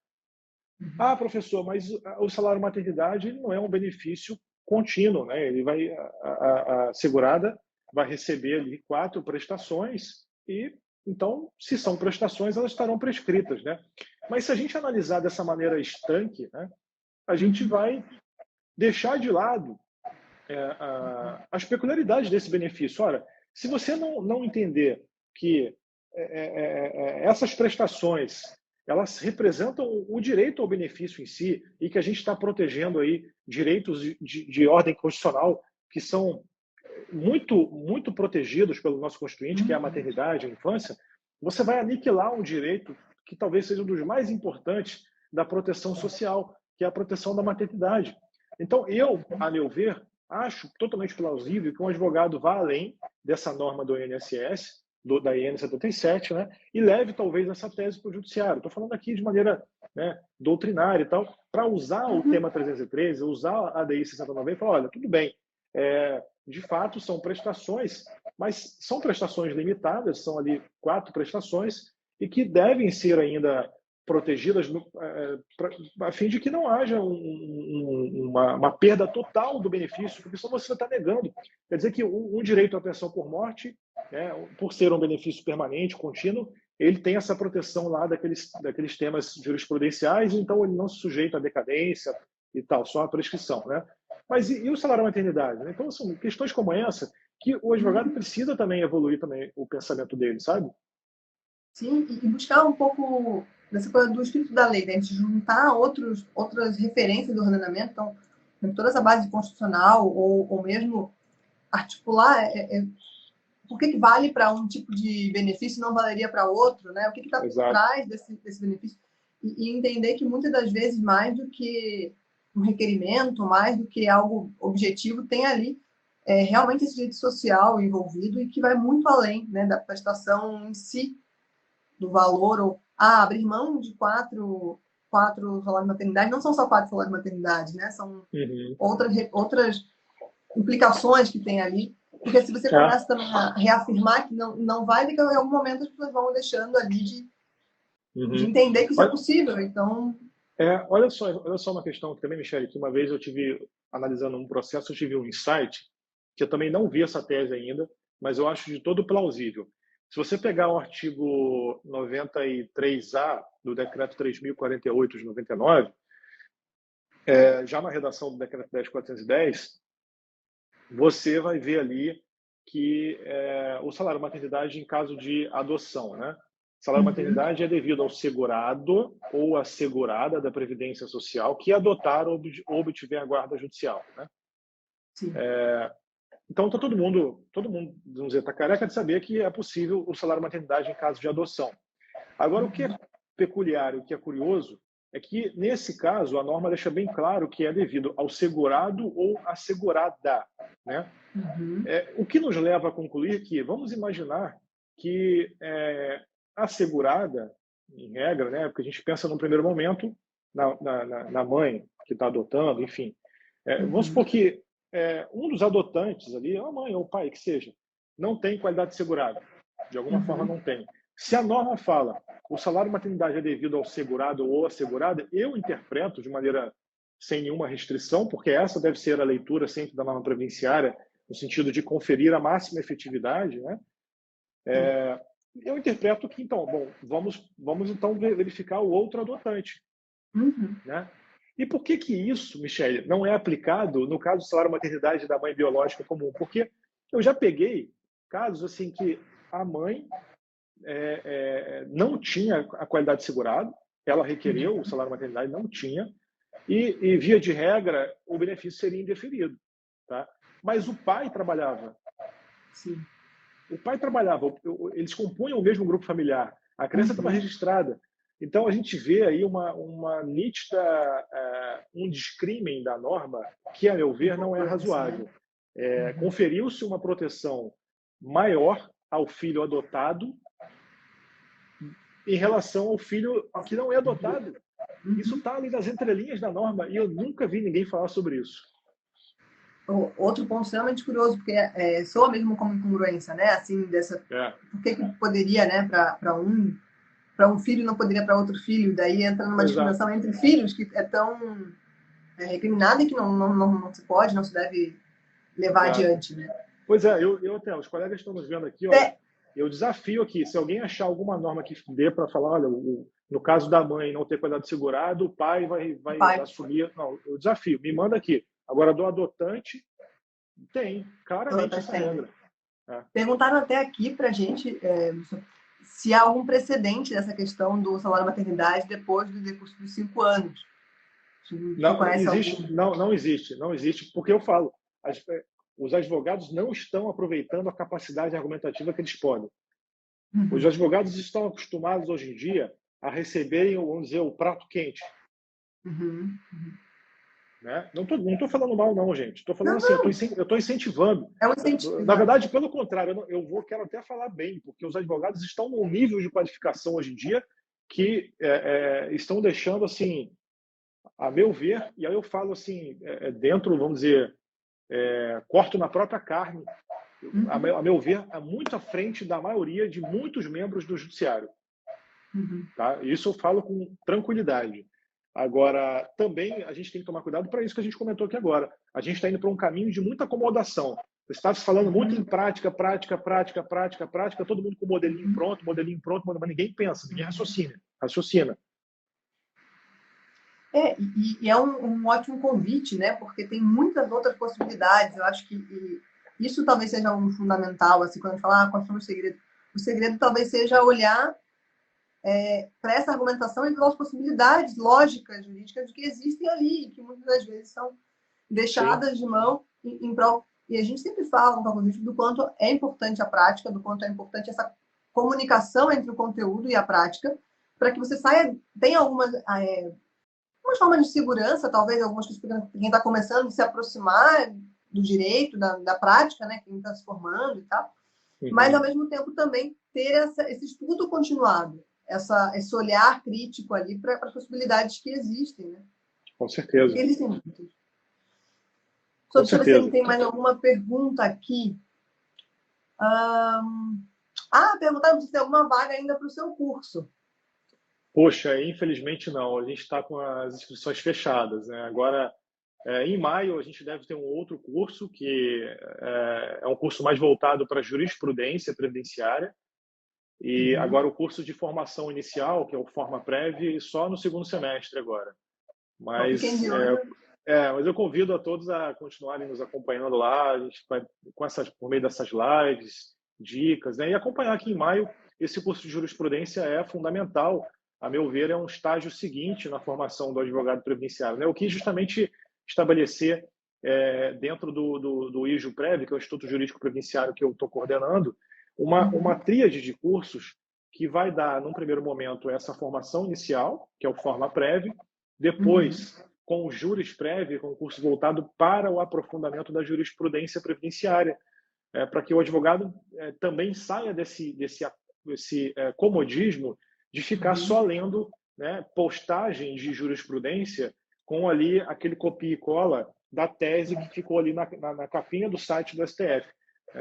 Professor, mas o salário maternidade não é um benefício contínuo, né? Ele vai a segurada vai receber ali 4 prestações e então, se são prestações, elas estarão prescritas, né? Mas se a gente analisar dessa maneira estanque, né, a gente vai deixar de lado as peculiaridades desse benefício. Olha, se você não entender que essas prestações elas representam o direito ao benefício em si e que a gente está protegendo aí direitos de ordem constitucional que são muito protegidos pelo nosso Constituinte, que é a maternidade, a infância, você vai aniquilar um direito que talvez seja um dos mais importantes da proteção social, que é a proteção da maternidade. Então, eu, a meu ver, acho totalmente plausível que um advogado vá além dessa norma do INSS, da IN 77, né, e leve talvez essa tese para o judiciário. Estou falando aqui de maneira, né, doutrinária e tal, para usar o tema 313, usar a ADI 69 e falar, olha, tudo bem, de fato são prestações, mas são prestações limitadas, são ali 4 prestações e que devem ser ainda protegidas a fim de que não haja uma perda total do benefício, porque senão você está negando. Quer dizer que um direito à pensão por morte, né, por ser um benefício permanente, contínuo, ele tem essa proteção lá daqueles temas jurisprudenciais, então ele não se sujeita à decadência e tal, só à prescrição, né? Mas e o salário maternidade? Né? Então, são questões como essa que o advogado precisa também evoluir também o pensamento dele, sabe? Sim, e buscar um pouco dessa coisa do espírito da lei, né? A gente juntar outras referências do ordenamento, então, toda essa base constitucional, ou mesmo articular por que vale para um tipo de benefício e não valeria para outro, né? O que está por trás desse benefício? E entender que muitas das vezes, mais do que um requerimento, mais do que algo objetivo, tem ali realmente esse direito social envolvido e que vai muito além, né, da prestação em si, do valor, ou abrir mão de quatro salários de maternidade, não são só quatro salários de maternidade, né, são Uhum. outras implicações que tem ali, porque se você É. começa também a reafirmar que não vai, em algum momento as pessoas vão deixando ali de Uhum. entender que isso é Olha, possível, então... olha só uma questão que também, Michele, que uma vez eu tive, analisando um processo, eu tive um insight, que eu também não vi essa tese ainda, mas eu acho de todo plausível. Se você pegar o artigo 93A do Decreto 3.048 de 99, já na redação do Decreto 10.410, você vai ver ali que o salário maternidade em caso de adoção, né? Salário maternidade é devido ao segurado ou assegurada da Previdência Social que adotar ou obtiver a guarda judicial, né? Sim. Então, tá todo mundo, vamos dizer, tá careca de saber que é possível o salário maternidade em caso de adoção. Agora, o que é peculiar, o que é curioso, é que, nesse caso, a norma deixa bem claro que é devido ao segurado ou assegurada, né? O que nos leva a concluir que, vamos imaginar que a segurada, em regra, né, porque a gente pensa no primeiro momento na mãe que está adotando, enfim. Vamos supor que um dos adotantes ali, a mãe ou o pai, que seja, não tem qualidade de segurado. De alguma forma não tem. Se a norma fala o salário maternidade é devido ao segurado ou assegurada, eu interpreto de maneira sem nenhuma restrição, porque essa deve ser a leitura sempre da norma previdenciária, no sentido de conferir a máxima efetividade, né? Eu interpreto que, então, bom, vamos então verificar o outro adotante, né? E por que isso, Michele, não é aplicado no caso do salário maternidade da mãe biológica comum? Porque eu já peguei casos assim que a mãe não tinha a qualidade de segurado, ela requereu o salário maternidade, não tinha, e via de regra o benefício seria indeferido, tá? Mas o pai trabalhava. Sim. O pai trabalhava, eles compunham o mesmo grupo familiar, a criança estava registrada. Então a gente vê aí uma nítida, um descrimen da norma que, a meu ver, não é razoável. Conferiu-se uma proteção maior ao filho adotado em relação ao filho que não é adotado. Isso está ali nas entrelinhas da norma e eu nunca vi ninguém falar sobre isso. Outro ponto extremamente curioso, porque soa mesmo como incongruência, né? Assim, por que poderia, né, para um filho não poderia para outro filho? Daí entra numa discriminação entre filhos que é tão recriminada e que não se pode, não se deve levar adiante, né? Pois é, eu até, os colegas estão nos vendo aqui, olha, eu desafio aqui, se alguém achar alguma norma que dê para falar, olha, no caso da mãe não ter cuidado segurado, o pai vai assumir. Não, eu desafio, me manda aqui. Agora, do adotante, tem, claramente essa regra. Perguntaram até aqui para a gente se há algum precedente dessa questão do salário maternidade depois do decurso dos 5 anos. Não existe, porque eu falo, os advogados não estão aproveitando a capacidade argumentativa que eles podem. Os advogados estão acostumados hoje em dia a receberem, vamos dizer, o prato quente. Né? Não estou falando mal, não, gente. Estou falando assim, eu estou incentivando. É um incentivo. Na verdade, pelo contrário, quero até falar bem, porque os advogados estão num nível de qualificação hoje em dia que estão deixando, assim, a meu ver, e aí eu falo assim, dentro, vamos dizer, corto na própria carne, a meu ver, é muito à frente da maioria de muitos membros do judiciário. Tá? Isso eu falo com tranquilidade. Agora, também a gente tem que tomar cuidado para isso que a gente comentou aqui agora. A gente está indo para um caminho de muita acomodação. Você está falando muito em prática, todo mundo com modelinho pronto, mas ninguém pensa, ninguém raciocina. E é um ótimo convite, né? Porque tem muitas outras possibilidades. Eu acho que isso talvez seja um fundamental, assim, quando a gente fala construir o segredo. O segredo talvez seja olhar para essa argumentação e para as possibilidades lógicas, jurídicas que existem ali, que muitas das vezes são deixadas de mão em prol. E a gente sempre fala do quanto é importante a prática, do quanto é importante essa comunicação entre o conteúdo e a prática, para que você saia. Tem algumas formas de segurança, talvez algumas que quem está começando, de se aproximar do direito, da prática, né? Quem está se formando e tal. Mas, ao mesmo tempo, também ter esse estudo continuado, esse olhar crítico ali para as possibilidades que existem, né? Com certeza. Porque existem muitas. Com Deixa eu ver se certeza. tem mais alguma pergunta aqui. Perguntaram se tem alguma vaga ainda para o seu curso. Poxa, infelizmente não. A gente está com as inscrições fechadas, né? Agora, em maio, a gente deve ter um outro curso, que é um curso mais voltado para jurisprudência previdenciária. E agora o curso de formação inicial, que é o Forma Prev, só no segundo semestre agora. Mas, mas eu convido a todos a continuarem nos acompanhando lá, a gente vai, por meio dessas lives, dicas, né? E acompanhar aqui em maio. Esse curso de jurisprudência é fundamental, a meu ver, é um estágio seguinte na formação do advogado previdenciário, né? Eu quis justamente estabelecer, dentro do IJU-Prev, que é o Instituto Jurídico Previdenciário que eu estou coordenando, uma tríade de cursos que vai dar, num primeiro momento, essa formação inicial, que é o Forma Prev, depois, com o Juris Prev, com um curso voltado para o aprofundamento da jurisprudência previdenciária, para que o advogado também saia desse comodismo de ficar só lendo, né, postagens de jurisprudência com ali aquele copia e cola da tese que ficou ali na capinha do site do STF.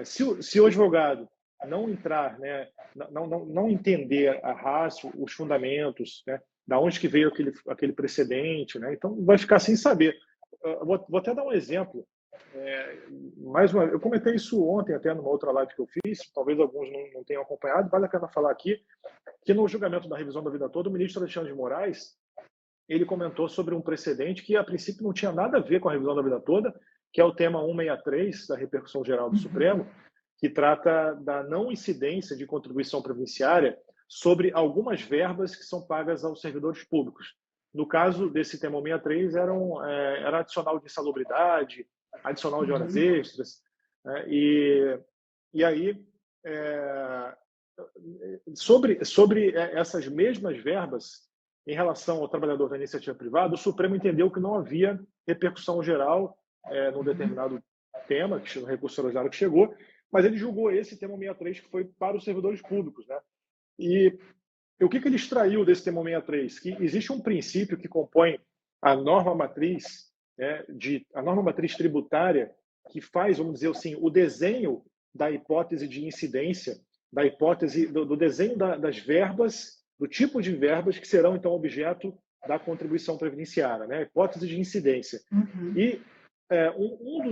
Se o advogado não entrar, né, não entender a ratio, os fundamentos, né, da onde que veio aquele precedente, né, então vai ficar sem saber. Vou até dar um exemplo. Eu comentei isso ontem até numa outra live que eu fiz, talvez alguns não tenham acompanhado, vale a pena falar aqui, que no julgamento da revisão da vida toda, o ministro Alexandre de Moraes, ele comentou sobre um precedente que a princípio não tinha nada a ver com a revisão da vida toda, que é o tema 163 da repercussão geral do Supremo, que trata da não incidência de contribuição previdenciária sobre algumas verbas que são pagas aos servidores públicos. No caso desse tema 163, era adicional de insalubridade, adicional de horas extras, né? E aí, sobre essas mesmas verbas, em relação ao trabalhador da iniciativa privada, o Supremo entendeu que não havia repercussão geral num determinado tema, que o recurso extraordinário que chegou, mas ele julgou esse tema 163, que foi para os servidores públicos, né? E o que ele extraiu desse tema 163? Que existe um princípio que compõe a norma matriz, a norma matriz tributária, que faz, vamos dizer assim, o desenho da hipótese de incidência, da hipótese do desenho das verbas, do tipo de verbas que serão, então, objeto da contribuição previdenciária, né? Hipótese de incidência. E um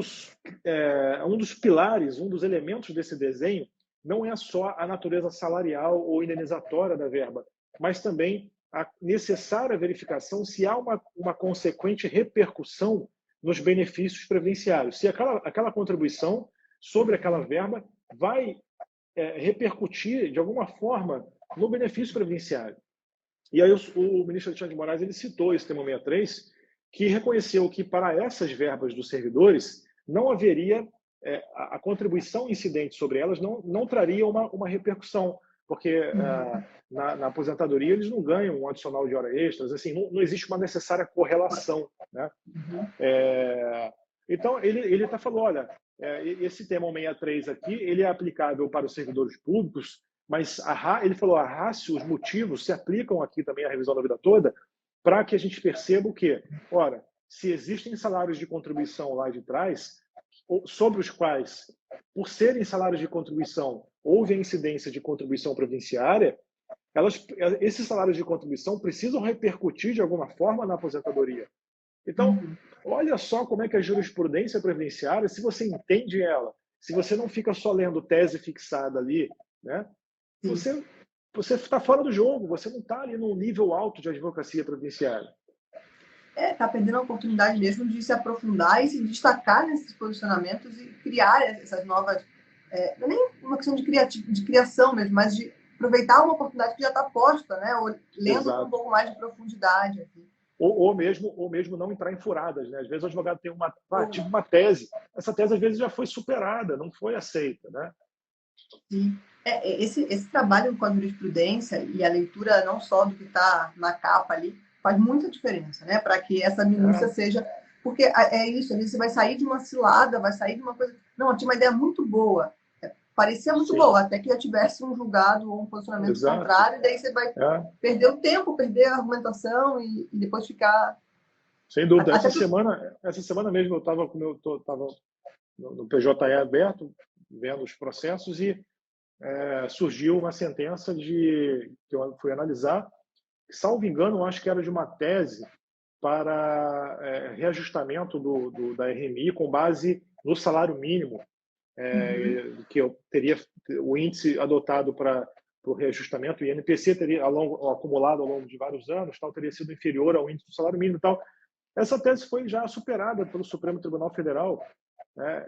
dos pilares, um dos elementos desse desenho não é só a natureza salarial ou indenizatória da verba, mas também a necessária verificação se há uma consequente repercussão nos benefícios previdenciários, se aquela contribuição sobre aquela verba vai repercutir de alguma forma no benefício previdenciário. E aí o ministro Alexandre de Moraes ele citou esse tema 63, que reconheceu que para essas verbas dos servidores não haveria a contribuição incidente sobre elas não traria uma repercussão, porque na aposentadoria eles não ganham um adicional de horas extras, assim, não existe uma necessária correlação, né? Então ele até falou, olha, esse tema 163 aqui ele é aplicável para os servidores públicos, mas ele falou a ratio, os motivos se aplicam aqui também à revisão da vida toda, para que a gente perceba o quê? Ora, se existem salários de contribuição lá de trás, sobre os quais, por serem salários de contribuição, houve a incidência de contribuição previdenciária, esses salários de contribuição precisam repercutir de alguma forma na aposentadoria. Então, olha só como é que a jurisprudência previdenciária, se você entende ela, se você não fica só lendo tese fixada ali, né? Você está fora do jogo, você não está ali num nível alto de advocacia previdenciária. Está perdendo a oportunidade mesmo de se aprofundar e se destacar nesses posicionamentos e criar essas novas... não é nem uma questão de criação mesmo, mas de aproveitar uma oportunidade que já está posta, né? Ou lendo com um pouco mais de profundidade aqui. Ou mesmo não entrar em furadas, né? Às vezes o advogado tem uma tese, essa tese às vezes já foi superada, não foi aceita, né? Sim. Esse trabalho com a jurisprudência e a leitura não só do que está na capa ali faz muita diferença, né? Para que essa minúcia seja porque é isso, às vezes você vai sair de uma cilada, vai sair de uma coisa... Não, eu tinha uma ideia muito boa, parecia muito Sim, boa, até que já tivesse um julgado ou um posicionamento exato. contrário, e daí você vai É, perder o tempo, perder a argumentação e depois ficar... sem dúvida. Até Essa semana mesmo eu estava com meu, tava no PJE aberto, vendo os processos e surgiu uma sentença que eu fui analisar, que, salvo engano, eu acho que era de uma tese para reajustamento da RMI com base no salário mínimo, que eu teria o índice adotado para o reajustamento, o INPC teria acumulado ao longo de vários anos, tal, teria sido inferior ao índice do salário mínimo, tal. Essa tese foi já superada pelo Supremo Tribunal Federal, né?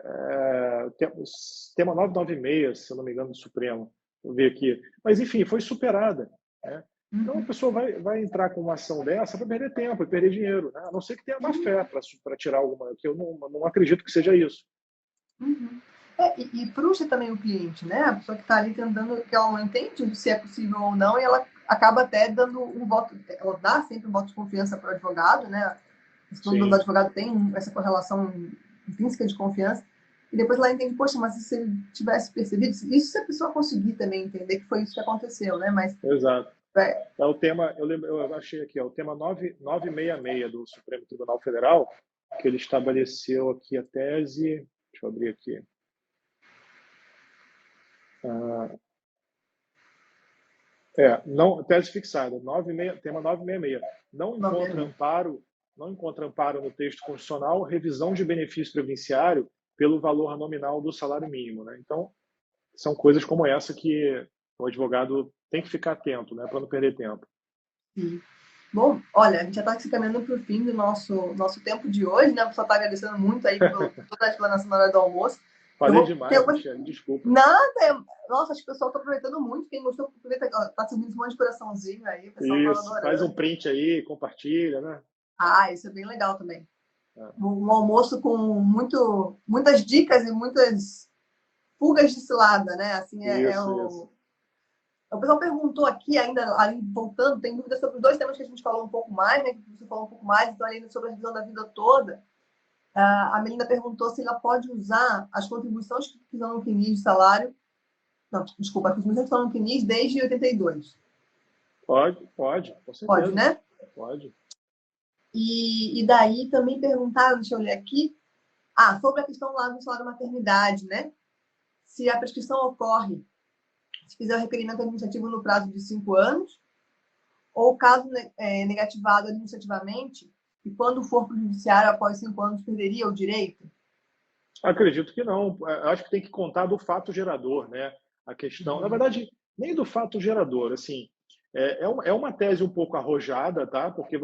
Tema 996, se eu não me engano, do Supremo. Vou ver aqui. Mas, enfim, foi superada, né? Então, a pessoa vai entrar com uma ação dessa para perder tempo e perder dinheiro, né? A não ser que tenha má fé para tirar alguma, que eu não acredito que seja isso. E frustra também o cliente, né? A pessoa que está ali tentando, que ela não entende se é possível ou não, e ela acaba até dando um voto, ela dá sempre um voto de confiança para o advogado, né? O Sim, advogado tem essa correlação intrínseca de confiança, e depois ela entende, poxa, mas se ele tivesse percebido, isso se a pessoa conseguir também entender que foi isso que aconteceu, né? Mas exato. é, É o tema, eu achei aqui, o tema 966 do Supremo Tribunal Federal, que ele estabeleceu aqui a tese, deixa eu abrir aqui. Não, tese fixada, tema 966. Não encontra amparo no texto constitucional revisão de benefício previdenciário pelo valor nominal do salário mínimo, né? Então, são coisas como essa que o advogado tem que ficar atento, né, para não perder tempo. sim. Bom, olha, a gente já está se caminhando para o fim do nosso tempo de hoje, né? A pessoa está agradecendo muito aí por toda a explanação na hora do almoço. Eu Falei vou ter demais, algumas... Michele, desculpa. Nada, nossa, acho que o pessoal está aproveitando muito. Quem gostou, aproveita, tá subindo um monte de coraçãozinho aí, o pessoal está Isso, faz um adorando. print aí, compartilha, né? Ah, isso é bem legal também. Um almoço com muitas dicas e muitas fugas de cilada, né? Assim, Isso. o pessoal perguntou aqui, ainda ali voltando, tem dúvidas sobre os dois temas que a gente falou um pouco mais, né? Que você falou um pouco mais, então, além sobre a revisão da vida toda, a Melinda perguntou se ela pode usar as contribuições que estão no CNIS de salário. Não, desculpa, as contribuições que estão no CNIS desde 82. Pode, com Pode, certeza. né? Pode. E daí também perguntaram, deixa eu olhar aqui, sobre a questão lá do salário maternidade, né? Se a prescrição ocorre, se fizer o requerimento administrativo no prazo de 5 anos, ou caso negativado administrativamente, e quando for para o judiciário após 5 anos, perderia o direito? Acredito que não. Acho que tem que contar do fato gerador, né? A questão, na verdade, nem do fato gerador. Assim, é uma tese um pouco arrojada, tá? Porque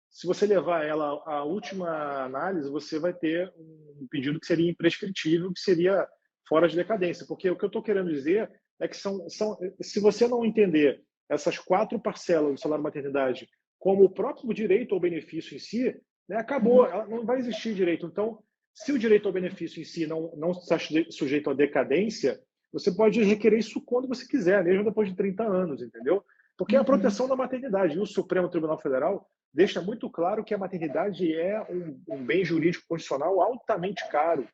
se você levar ela à última análise, você vai ter um pedido que seria imprescritível, que seria fora de decadência. Porque o que eu estou querendo dizer é que se você não entender essas 4 parcelas do salário maternidade como o próprio direito ao benefício em si, né, acabou, não vai existir direito. Então, se o direito ao benefício em si não está sujeito à decadência, você pode requerer isso quando você quiser, mesmo depois de 30 anos, entendeu? Porque é a proteção da maternidade. E o Supremo Tribunal Federal deixa muito claro que a maternidade é um bem jurídico constitucional altamente caro,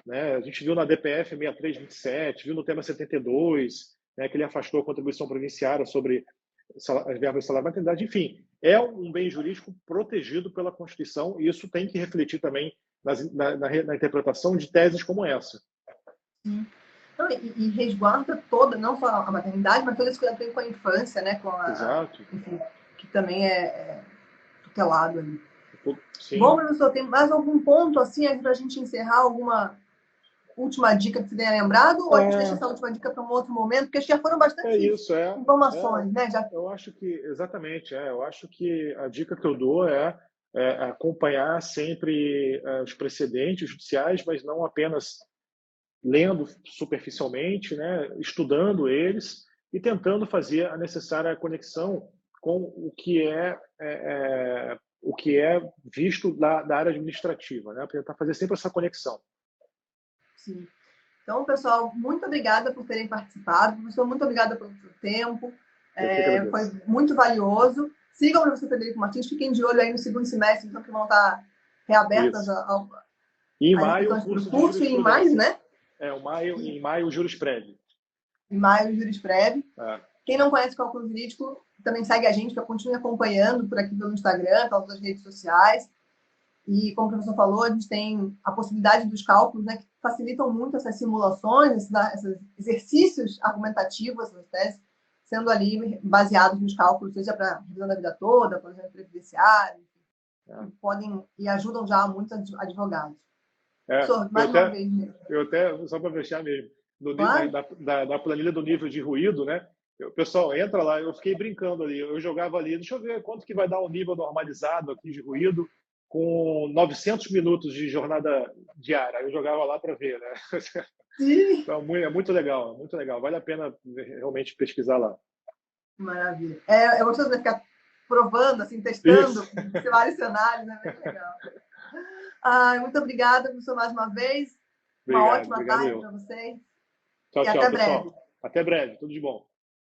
né? A gente viu na DPF 6327, viu no tema 72, né, que ele afastou a contribuição provinciária sobre as verbas de salário maternidade. Enfim, é um bem jurídico protegido pela Constituição e isso tem que refletir também na interpretação de teses como essa. Não, e resguarda toda, não só a maternidade, mas toda a escolha com a infância, né? Exato. Enfim, que também é tutelado ali. Bom, Sim. professor, tem mais algum ponto assim para a gente encerrar? Alguma última dica que você tenha lembrado? Ou a gente deixa essa última dica para um outro momento? Porque já foram bastante Isso, informações, né? eu acho que, exatamente, eu acho que a dica que eu dou é acompanhar sempre os precedentes judiciais, mas não apenas lendo superficialmente, né, estudando eles e tentando fazer a necessária conexão com o que é visto da área administrativa, né, para tentar fazer sempre essa conexão. Sim. Então, pessoal, muito obrigada por terem participado. Professor, muito obrigada pelo seu tempo. Foi muito valioso. Sigam o professor Frederico Martins, fiquem de olho aí no segundo semestre, então, que vão estar reabertas Isso. ao, E em às maio, o inscrições para o curso de curso, e em maio, jurisprudência. né? Em maio, o Jurisprev. Em maio, o Jurisprev. É. Quem não conhece o cálculo jurídico, também segue a gente, para continuar acompanhando por aqui pelo Instagram, pelas outras redes sociais. E, como o professor falou, a gente tem a possibilidade dos cálculos, né, que facilitam muito essas simulações, esses exercícios argumentativos, essas teses, sendo ali baseados nos cálculos, seja para revisão da vida toda, planejamento previdenciário, que podem e ajudam já muitos advogados. Professor, mais uma vez mesmo. Eu até, só para fechar mesmo, Claro. da planilha do nível de ruído, né? Pessoal, entra lá, eu fiquei brincando ali, eu jogava ali, deixa eu ver quanto que vai dar o nível normalizado aqui de ruído com 900 minutos de jornada diária. Aí eu jogava lá para ver, né? Sim. Então, é muito legal, muito legal. Vale a pena realmente pesquisar lá. Maravilha. É gostoso de ficar provando, assim, testando vários cenários, é bem legal. Muito obrigada, professor, mais uma vez. Uma ótima Obrigado tarde eu. para vocês. Tchau, E tchau, até breve. pessoal. Até breve, tudo de bom.